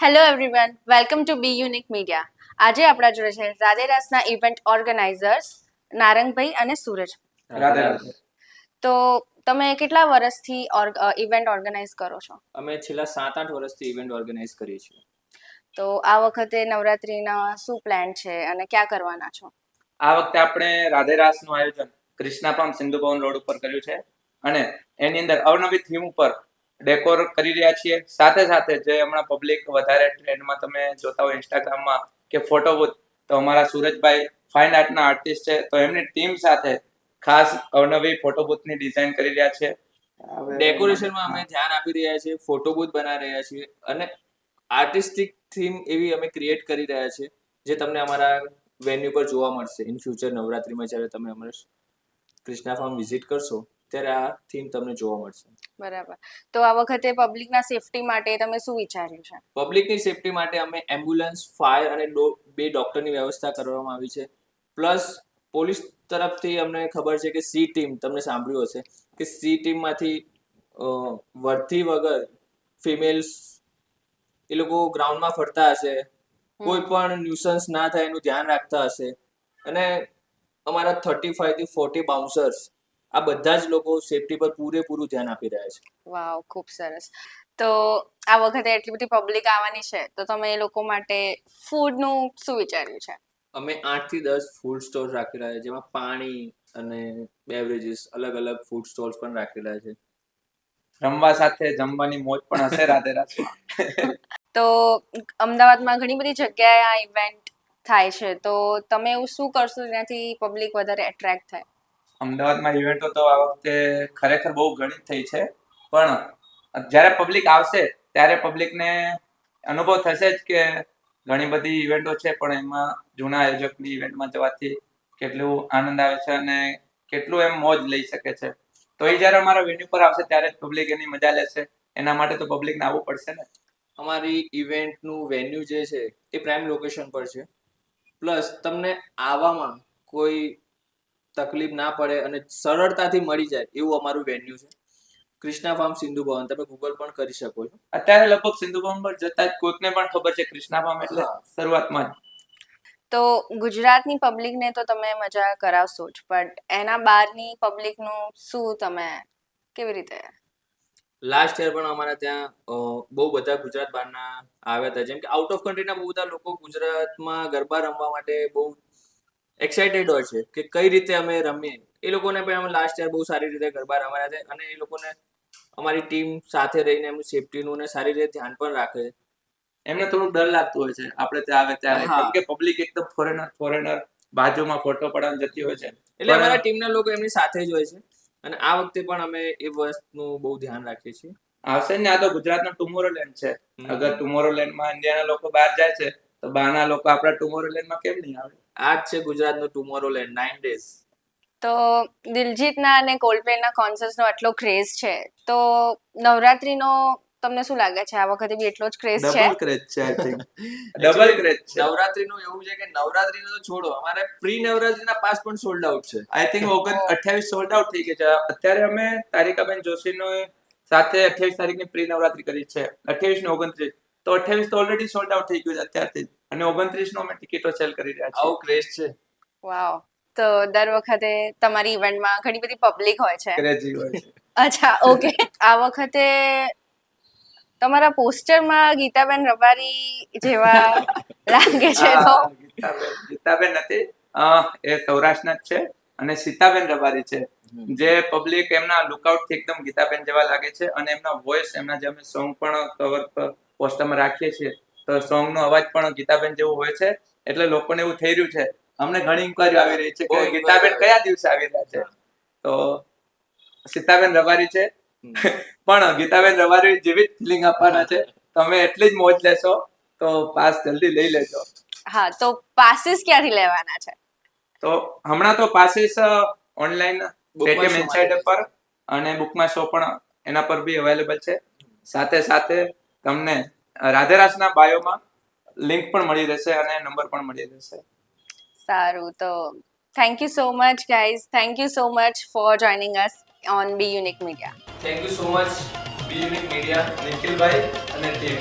Hello everyone, welcome to Be Unique Media. આજે આપણા જોડે છે રાધેરાસના ઇવેન્ટ ઓર્ગેનાઇઝર્સ નારંગભાઈ અને સૂરજ. રાધે રાધે. તો તમે કેટલા વર્ષથી ઇવેન્ટ ઓર્ગેનાઇઝ કરો છો? અમે છેલ્લા 7-8 વર્ષથી ઇવેન્ટ ઓર્ગેનાઇઝ કરીએ છીએ. તો આ વખતે નવરાત્રીના શું પ્લાન છે અને ક્યાં કરવાના છો? આ વખતે આપણે રાધેરાસનું આયોજન ક્રિષ્ના પામ સિંધુ ભવન રોડ ઉપર કર્યું છે અને એની અંદર અવનવી થીમ ઉપર ડેકોર કરી રહ્યા છીએ. સાથે સાથે જે હમણાં પબ્લિક વધારે ટ્રેન્ડમાં તમે જોતા હોય ઇન્સ્ટાગ્રામમાં કે ફોટો બૂથ, તો અમારા સુરજભાઈ ફાઇન આર્ટના આર્ટિસ્ટ છે, તો એમની ટીમ સાથે ખાસ અવનવી ફોટો બૂથની ડિઝાઇન કરી રહ્યા છે. ડેકોરેશનમાં અમે ધ્યાન આપી રહ્યા છીએ, ફોટો બૂથ બનાવી રહ્યા છીએ અને આર્ટિસ્ટિક થીમ એવી અમે ક્રિએટ કરી રહ્યા છીએ જે તમને અમારા વેન્યુ પર જોવા મળશે ઇન ફ્યુચર. નવરાત્રીમાં જ્યારે તમે અમારા ક્રિષ્ના ફાર્મ વિઝિટ કરશો ત્યારે આ થીમ તમને જોવા મળશે. બરાબર. તો આ વખતે પબ્લિકના સેફટી માટે તમે શું વિચાર્યું છે? પબ્લિકની સેફટી માટે અમે એમ્બ્યુલન્સ, ફાયર અને 2 ડોક્ટરની વ્યવસ્થા કરવામાં આવી છે. પ્લસ પોલીસ તરફથી અમને ખબર છે કે સી ટીમ, તમને સાંભળ્યું હશે કે સી ટીમમાંથી વર્ધી વગર ફિમેલ્સ એ લોકો ગ્રાઉન્ડમાં ફરતા હશે, કોઈ પણ ન્યુસન્સ ના થાય એનું ધ્યાન રાખતા હશે અને અમારા 35 થી 40 બાઉન્સર્સ, આ બધા જ લોકો સેફટી પર પૂરેપૂરું ધ્યાન આપી રહ્યા છે. વાવ, ખૂબ સરસ. તો આ વખતે એટલી બધી પબ્લિક આવવાની છે, તો તમે એ લોકો માટે ફૂડનું શું વિચાર્યું છે? અમે 8 થી 10 ફૂડ સ્ટોલ રાખેલા છે, જેમાં પાણી અને બેવરેજીસ અલગ અલગ ફૂડ સ્ટોલ્સ પણ રાખેલા છે. રમવા સાથે જમવાની મોજ પણ હશે રાધેરાસમાં. તો અમદાવાદમાં ઘણી બધી જગ્યાએ આ ઇવેન્ટ થાય છે, તો તમે એવું શું કરશો જેનાથી પબ્લિક વધારે એટ્રેક્ટ થાય? અમદાવાદમાં ઇવેન્ટો તો આ વખતે ખરેખર બહુ ઘણી થઈ છે, પણ જ્યારે પબ્લિક આવશે ત્યારે પબ્લિકને અનુભવ થશે જ કે ઘણી બધી ઇવેન્ટો છે, પણ એમાં જૂના આયોજકની ઇવેન્ટમાં જવાથી કેટલું આનંદ આવે છે અને કેટલું એમ મોજ લઈ શકે છે. તો એ જ્યારે અમારા વેન્યુ પર આવશે ત્યારે જ પબ્લિક એની મજા લેશે. એના માટે તો પબ્લિકને આવવું પડશે ને. અમારી ઇવેન્ટનું વેન્યુ જે છે એ પ્રાઇમ લોકેશન પર છે. પ્લસ તમને આવવામાં કોઈ તકલીફ ના પડે અને સરળતાથી મળી જાય એવું અમારું વેન્યુ છે. ક્રિષ્ના ફાર્મ સિંધુ ભવન, તમે ગૂગલ પણ કરી શકો છો. અત્યારે લગભગ સિંધુ ભવન પર જતા જ કોઈકને પણ ખબર છે ક્રિષ્ના ફાર્મ એટલે શરૂઆતમાં જ. તો ગુજરાતની પબ્લિકને તો તમે મજા કરાવશો જ, પણ એના બહારની પબ્લિકનું શું તમે કેવી રીતે? લાસ્ટ યર પણ અમારા ત્યાં બહુ બધા ગુજરાત બહારના આવ્યા હતા, જેમ કે આઉટ ઓફ કન્ટ્રીના બહુ બધા લોકો ગુજરાતમાં ગરબા રમવા માટે બહુ એક્સાઇટેડ હોય છે કે કઈ રીતે અમે રમીએ. એ લોકોને પણ અમે લાસ્ટ યર બહુ સારી રીતે ગરબા રમાયા હતા અને એ લોકોને અમારી ટીમ સાથે રહીને એમની સેફટીનું ને સારી રીતે ધ્યાન પણ રાખે. એમને થોડું ડર લાગતું હોય છે આપણે ત્યાં આવે ત્યારે, કેમ કે પબ્લિક એકદમ ફોરેનર બાજુમાં ફોટો પડાવવા જતી હોય છે, એટલે અમારા ટીમના લોકો એમની સાથે જ હોય છે અને આ વખતે પણ અમે એ વસ્તુનું બહુ ધ્યાન રાખીએ છીએ. આવશે ને. આ તો ગુજરાતનો ટુમોરોલેન્ડ છે. અગર ટુમોરોલેન્ડમાં ઇન્ડિયાના લોકો બહાર જાય છે તો બહારના લોકો આપણા ટુમોરોલેન્ડમાં કેમ નહીં આવે? આ જ છે ગુજરાતનો ટુમોરોલેન્ડ, 9 days. તો દિલજીતના અને કોલ્ડપ્લેના કોન્સર્ટનો આટલો ક્રેઝ છે, તો નવરાત્રીનો તમને શું લાગે છે આ વખતે બી એટલો જ ક્રેઝ છે? ડબલ ક્રેઝ છે આઈ થિંક. ડબલ ક્રેઝ છે. નવરાત્રીનું એવું છે કે નવરાત્રીનો તો છોડો, અમારે પ્રી નવરાત્રીના પાસ પણ સોલ્ડ આઉટ છે. આઈ થિંક 28 સોલ્ડ આઉટ થઈ ગયા છે. અત્યારે અમે તારિકાબેન જોશીનો સાથે 28 તારીખની પ્રી નવરાત્રી કરી છે, 28 ને 29. તો 28 તો ઓલરેડી સોલ્ડ આઉટ થઈ ગયું છે અત્યારથી, અને 29 નો અમે ટિકિટો સેલ કરી રહ્યા છીએ. આવો ક્રેઝ છે. વાવ. તો દર વખતે તમારી ઇવેન્ટમાં ઘણી બધી પબ્લિક હોય છે. ક્રેઝી હોય છે. અચ્છા, ઓકે. આ વખતે તમારા પોસ્ટરમાં ગીતાબેન રબારી જેવા લાગે છે, તો ગીતાબેન નથી, એ સૌરાષ્ટ્રના જ છે અને સીતાબેન રબારી છે, જે પબ્લિક એમના લુકઆઉટથી એકદમ ગીતાબેન જેવા લાગે છે અને એમના વોઇસ, એમના જે અમે સોંગ પણ કવર પર પોસ્ટરમાં રાખીએ છીએ તો સોંગનો અવાજ પણ ગીતાબેન જેવો હોય છે. એટલે લોકોને એવું થઈ રહ્યું છે, અમને ઘણી ઇન્ક્વાયરી આવી રહી છે કે ગીતાબેન કયા દિવસે આવી રહ્યા છે. તો સીતાબેન રબારી છે, પણ ગીતાબેન રબારી જેવી જ ફિલિંગ આપવાના છે. તમે એટલી જ મોજ લેશો તો પાસ જલ્દી લઈ લેજો. હા, તો પાસીસ ક્યાંથી લેવાના છે? તો હમણાં તો પાસીસ ઓનલાઈન પેટીએમ ઇનસાઇડર પર અને બુકમાં શો પણ એના પર બી અવેલેબલ છે. સાથે સાથે તમને રાધેરાસના બાયોમાં લિંક પણ મળી રહેશે અને નંબર પણ મળી રહેશે. સારું, તો thank you so much guys. Thank you so much for joining us on B Unique Media. Thank you so much B Unique Media, નિખિલભાઈ અને ટીમ.